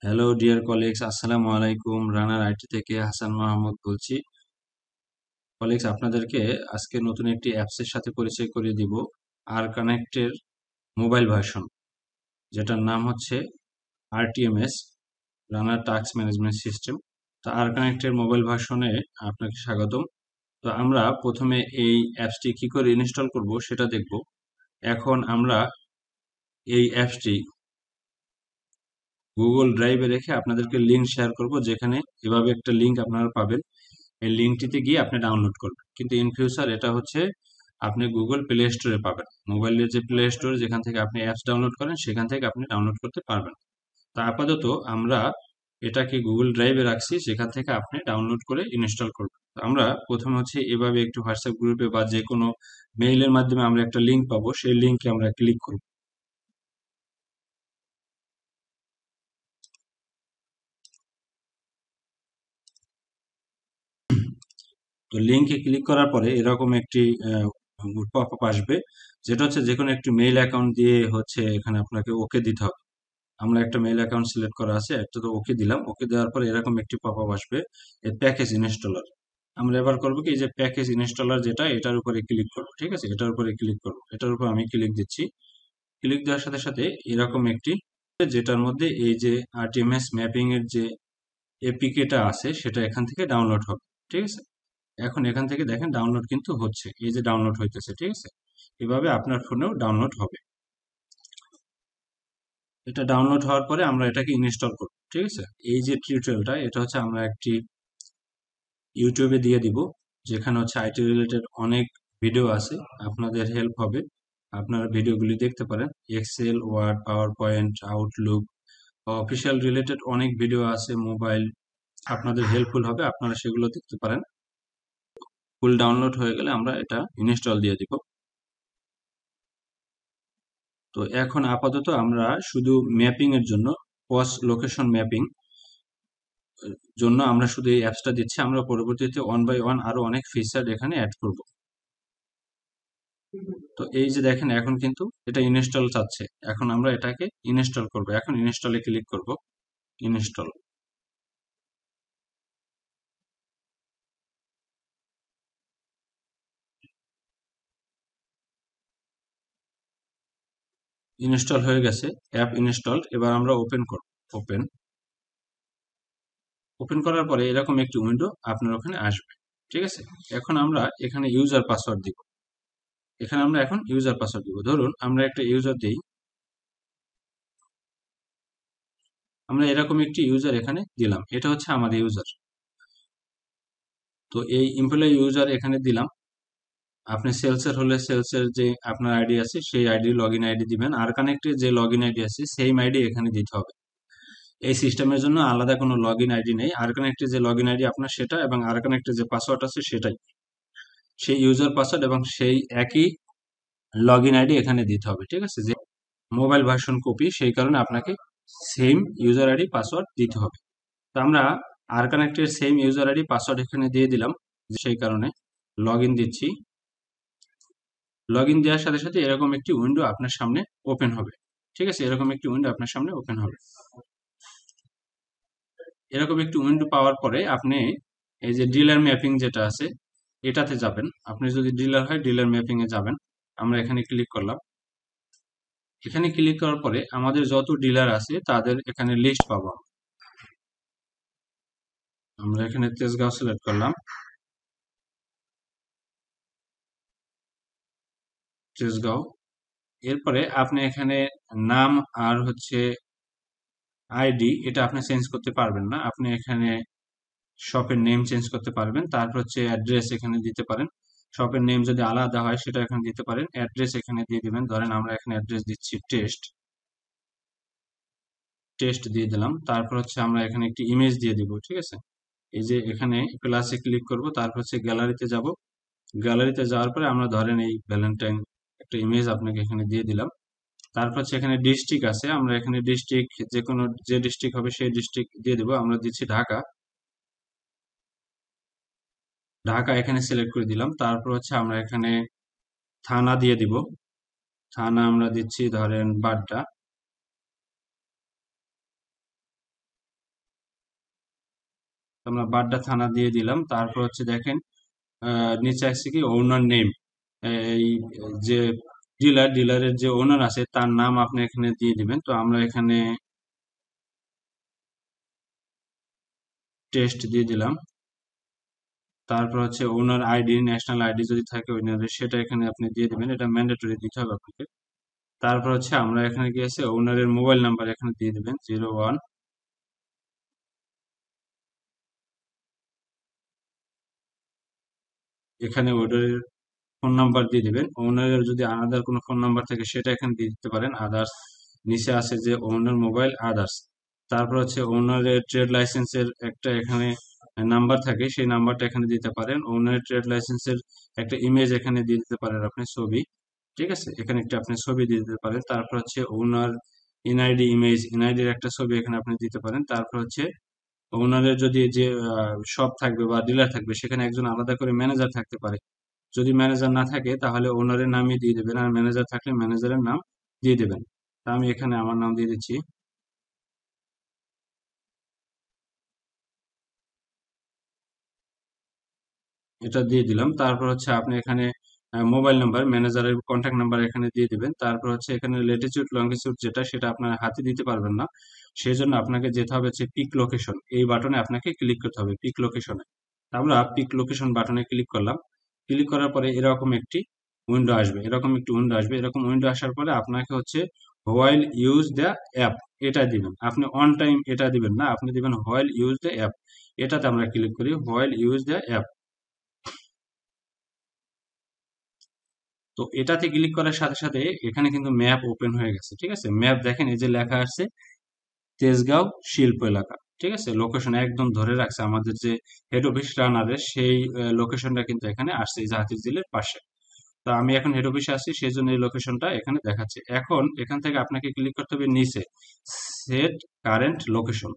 Hello dear colleagues, আসসালামু আলাইকুম। রানার IT থেকে হাসান মাহমুদ বলছি। কলিগস, আপনাদেরকে আজকে নতুন একটি অ্যাপসের সাথে পরিচয় করিয়ে দিব। আর কানেক্টের মোবাইল ভার্সন, যেটার নাম হচ্ছে আরটিএমএস, রানার টাস্ক ম্যানেজমেন্ট সিস্টেম। তো আর কানেক্টের মোবাইল ভার্সনে আপনাকে স্বাগতম। তো আমরা প্রথমে এই অ্যাপসটি কি করে ইনস্টল করব সেটা দেখব। এখন আমরা এই অ্যাপসটি গুগল ড্রাইভে রেখে আপনাদেরকে লিঙ্ক শেয়ার করব, যেখানে এভাবে একটা লিঙ্ক আপনারা পাবেন। এই লিঙ্কটিতে গিয়ে আপনি ডাউনলোড করবেন, কিন্তু ইন ফিউচার এটা হচ্ছে আপনি গুগল প্লে স্টোরে পাবেন। মোবাইলের যে প্লে স্টোর, যেখান থেকে আপনি অ্যাপস ডাউনলোড করেন, সেখান থেকে আপনি ডাউনলোড করতে পারবেন। তা আপাতত আমরা এটাকে গুগল ড্রাইভে রাখছি, সেখান থেকে আপনি ডাউনলোড করে ইনস্টল করবেন। তো আমরা প্রথমে হচ্ছে এভাবে একটু হোয়াটসঅ্যাপ গ্রুপে বা যে কোনো মেইলের মাধ্যমে আমরা একটা লিঙ্ক পাবো, সেই লিঙ্কে আমরা ক্লিক করব। তো লিঙ্কে ক্লিক করার পরে এরকম একটি পপ আপ আসবে, যেটা হচ্ছে যে কোনো একটি মেইল অ্যাকাউন্ট দিয়ে হচ্ছে এখানে আপনাকে ওকে দিতে হবে। আমরা একটা মেইল অ্যাকাউন্ট সিলেক্ট করা আছে, একটা তো ওকে দিলাম। ওকে দেওয়ার পরে এরকম একটি পপ আপ আসবে, এই প্যাকেজ ইনস্টলার। আমরা এবার করবো কি, যে প্যাকেজ ইনস্টলার যেটা, এটার উপরে ক্লিক করবো। ঠিক আছে, এটার উপরে ক্লিক করবো। এটার উপর আমি ক্লিক দিচ্ছি। ক্লিক দেওয়ার সাথে সাথে এরকম একটি, যেটার মধ্যে এই যে আরটিএমএস ম্যাপিং এর যে এপিকেটা আছে, সেটা এখান থেকে ডাউনলোড হবে। ঠিক আছে, এখন এখান থেকে দেখেন ডাউনলোড কিন্তু হচ্ছে, এই যে ডাউনলোড হইতেছে। ঠিক আছে, এভাবে আপনার ফোনেও ডাউনলোড হবে। এটা ডাউনলোড হওয়ার পরে আমরা এটাকে ইনস্টল করব। ঠিক আছে, এই যে টিউটোরিয়ালটা, এটা হচ্ছে আমরা একটি ইউটিউবে দিয়ে দিব, যেখানে হচ্ছে আইটি রিলেটেড অনেক ভিডিও আছে, আপনাদের হেল্প হবে। আপনারা ভিডিওগুলি দেখতে পারেন। Excel, Word, PowerPoint, Outlook, official related অনেক ভিডিও আছে মোবাইল, আপনাদের হেল্পফুল হবে, আপনারা সেগুলো দেখতে পারেন। ফুল ডাউনলোড হয়ে গেলে আমরা এটা ইনস্টল দিয়ে দিব। তো এখন আপাতত আমরা শুধু ম্যাপিং এর জন্য, পজ লোকেশন ম্যাপিং জন্য আমরা শুধু এই অ্যাপসটা দিচ্ছি। আমরা পরবর্তীতে ওয়ান বাই ওয়ান আরো অনেক ফিচার এখানে অ্যাড করব। তো এই যে দেখেন, এখন কিন্তু এটা ইনস্টল চাচ্ছে। এখন আমরা এটাকে ইনস্টল করব। এখন ইনস্টলে ক্লিক করব। ইনস্টল, ইনস্টল হয়ে গেছে। App installed. এবার আমরা ওপেন করব। ওপেন, ওপেন করার পরে এরকম একটি উইন্ডো আপনার ওখানে আসবে। ঠিক আছে, এখন আমরা এখানে ইউজার পাসওয়ার্ড দিব। এখানে আমরা এখন ইউজার পাসওয়ার্ড দিব। ধরুন আমরা একটা ইউজার দিই। আমরা এরকম একটি ইউজার এখানে দিলাম, এটা হচ্ছে আমাদের ইউজার। তো এই এমপ্লয়ি ইউজার এখানে দিলাম। আপনি সেলসের হলে সেলসের যে আপনার আইডি আছে, সেই আইডি লগ ইন আইডি দিবেন। আর কানেক্টের যে লগ ইন আইডি আছে, সেম আইডি এখানে দিতে হবে। এই সিস্টেমের জন্য আলাদা কোনো লগ ইন আইডি নেই। আর কানেক্টের যে লগ ইন আইডি আপনার সেটা, এবং আর কানেক্টের যে পাসওয়ার্ড আছে সেটাই, সেই ইউজার পাসওয়ার্ড এবং সেই একই লগ ইন আইডি এখানে দিতে হবে। ঠিক আছে, যে মোবাইল ভার্সন কপি, সেই কারণে আপনাকে সেম ইউজার আইডি পাসওয়ার্ড দিতে হবে। তো আমরা আর কানেক্টের সেম ইউজার আইডি পাসওয়ার্ড এখানে দিয়ে দিলাম, সেই কারণে লগ ইন দিচ্ছি। লগ ইন দেওয়ার সাথে সাথে এরকম একটি উইন্ডো আপনার সামনে ওপেন হবে। ঠিক আছে, এরকম একটি উইন্ডো আপনার সামনে ওপেন হবে। এরকম একটি উইন্ডো পাওয়ার পরে আপনি এই যে ডিলার ম্যাপিং যেটা আছে, এটাতে যাবেন। আপনি যদি ডিলার হয়, ডিলার ম্যাপিং এ যাবেন। আমরা এখানে ক্লিক করলাম। এখানে ক্লিক করার পরে আমাদের যত ডিলার আছে তাদের এখানে লিস্ট পাবো। আমরা এখানে তেজগাঁও সিলেক্ট করলাম। তেজগাঁও। এরপরে আপনি এখানে নাম আর হচ্ছে আইডি, এটা আপনি চেঞ্জ করতে পারবেন না। আপনি এখানে শপের নেম চেঞ্জ করতে পারবেন। তারপর হচ্ছে অ্যাড্রেস এখানে দিতে পারেন। শপের নেম যদি আলাদা হয়, সেটা এখানে দিতে পারেন। অ্যাড্রেস এখানে দিয়ে দিবেন। ধরেন আমরা এখানে অ্যাড্রেস দিচ্ছি টেস্ট, টেস্ট দিয়ে দিলাম। তারপর হচ্ছে আমরা এখানে একটি ইমেজ দিয়ে দিব। ঠিক আছে, এই যে এখানে প্লাসে ক্লিক করব, তারপর হচ্ছে গ্যালারিতে যাব। গ্যালারিতে যাওয়ার পরে আমরা ধরেন এই ভ্যালেন্টাইন একটা ইমেজ আপনাকে এখানে দিয়ে দিলাম। তারপর হচ্ছে এখানে ডিস্ট্রিক্ট আছে, আমরা এখানে ডিস্ট্রিক্ট যে কোনো, যে ডিস্ট্রিক্ট হবে সেই ডিস্ট্রিক্ট দিয়ে দিব। আমরা দিচ্ছি ঢাকা। ঢাকা এখানে সিলেক্ট করে দিলাম। তারপর হচ্ছে আমরা এখানে থানা দিয়ে দিব। থানা আমরা দিচ্ছি ধরেন বাড্ডা। আমরা বাড্ডা থানা দিয়ে দিলাম। তারপর হচ্ছে দেখেন নিচে আসছে কি ওনার নেম, এই যে ডিলারের যে ওনার আছে তার নাম আপনি এখানে দিয়ে দিবেন। তো আমরা এখানে টেস্ট দিয়ে দিলাম। তারপর হচ্ছে ওনার আইডি, ন্যাশনাল আইডি যদি থাকে ওনারের, সেটা এখানে আপনি দিয়ে দিবেন, এটা ম্যান্ডেটরি দিতে হবে আপনাকে। তারপর হচ্ছে আমরা এখানে গিয়েছে ওনারের মোবাইল নাম্বার এখানে দিয়ে দিবেন 01, এখানে ওনারের ফোন নাম্বার দিয়ে দিবেন। ওনারের যদি আলাদা কোনো ফোন নাম্বার থাকে সেটা এখানে দিয়ে দিতে পারেন, আদার্স নিচে আছে যে ওনার মোবাইল আদার্স। তারপর হচ্ছে ওনারের ট্রেড লাইসেন্সের একটা এখানে নাম্বার থাকে, সেই নাম্বারটা এখানে দিতে পারেন। ওনার ট্রেড লাইসেন্সের একটা ইমেজ এখানে দিয়ে দিতে পারেন আপনি, ছবি। ঠিক আছে, এখানে একটা আপনি ছবি দিয়ে দিতে পারেন। তারপর হচ্ছে ওনার এনআইডি ইমেজ, এনআইডির একটা ছবি এখানে আপনি দিতে পারেন। তারপর হচ্ছে ওনারের যদি যে শপ থাকবে বা ডিলার থাকবে সেখানে একজন আলাদা করে ম্যানেজার থাকতে পারে। যদি ম্যানেজার না থাকে তাহলে ওনারের নামই দিয়ে দেবেন, আর ম্যানেজার থাকলে ম্যানেজারের নাম দিয়ে দেবেন। তা আমি এখানে আমার নাম দিয়ে দিচ্ছি। এটা দিয়ে দিলাম। তারপর হচ্ছে আপনি এখানে মোবাইল নাম্বার, ম্যানেজারের কন্ট্যাক্ট নাম্বার এখানে দিয়ে দিবেন। তারপর হচ্ছে এখানে লেটিটিউড লঙ্গিটিউড যেটা, সেটা আপনার হাতে দিতে পারবেন না, সেই জন্য আপনাকে যেতে হবে হচ্ছে পিক লোকেশন, এই বাটনে আপনাকে ক্লিক করতে হবে, পিক লোকেশনে। আমরা পিক লোকেশন বাটনে ক্লিক করলাম। ক্লিক করার পরে এরকম একটি উইন্ডো আসবে, এরকম উইন্ডো আসার পরে আপনাকে হচ্ছে হোয়াইল ইউজ দ্য অ্যাপ এটা দিবেন। আপনি অন টাইম এটা দিবেন না, আপনি দিবেন হোয়াইল ইউজ দ্য অ্যাপ। এটাতে আমরা ক্লিক করি, হোয়াইল ইউজ দ্য অ্যাপ। তো এটাতে ক্লিক করার সাথে সাথে এখানে কিন্তু ম্যাপ ওপেন হয়ে গেছে। ঠিক আছে, ম্যাপ দেখেন এই যে লেখা আছে তেজগাঁও শিল্প এলাকা। ঠিক আছে, লোকেশন একদম ধরে রাখছে আমাদের যে হেড অফিস রানারের, সেই লোকেশনটা কিন্তু এখানে আসছে, এই যে হাতির ঝিলের পাশে। তো আমি এখন হেড অফিসে আছি, সেই জন্য এই লোকেশনটা এখানে দেখাচ্ছে। এখন এখান থেকে আপনাকে ক্লিক করতে হবে নিচে, সেট কারেন্ট লোকেশন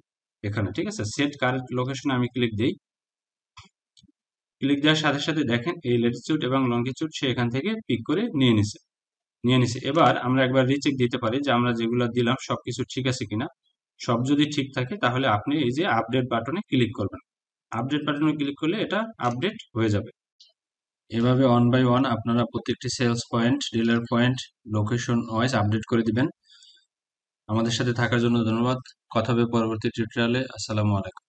এখানে। ঠিক আছে, সেট কারেন্ট লোকেশনে আমি ক্লিক দিই। ক্লিক দেওয়ার সাথে সাথে দেখেন এই ল্যাটিটিউড এবং লঙ্গিটিউড সে এখান থেকে পিক করে নিয়ে নিছে। এবার আমরা একবার রিচেক দিতে পারি যে আমরা যেগুলো দিলাম সবকিছু ঠিক আছে কিনা। সব যদি ঠিক থাকে তাহলে আপনি এই যে আপডেট বাটনে ক্লিক করবেন। আপডেট বাটনে ক্লিক করলে এটা আপডেট হয়ে যাবে। এভাবে ওয়ান বাই ওয়ান আপনারা প্রত্যেকটি sales point, dealer point, location wise update করে দিবেন। আমাদের সাথে থাকার জন্য ধন্যবাদ। কথা হবে পরবর্তী টিউটোরিয়ালে। আসসালামু আলাইকুম।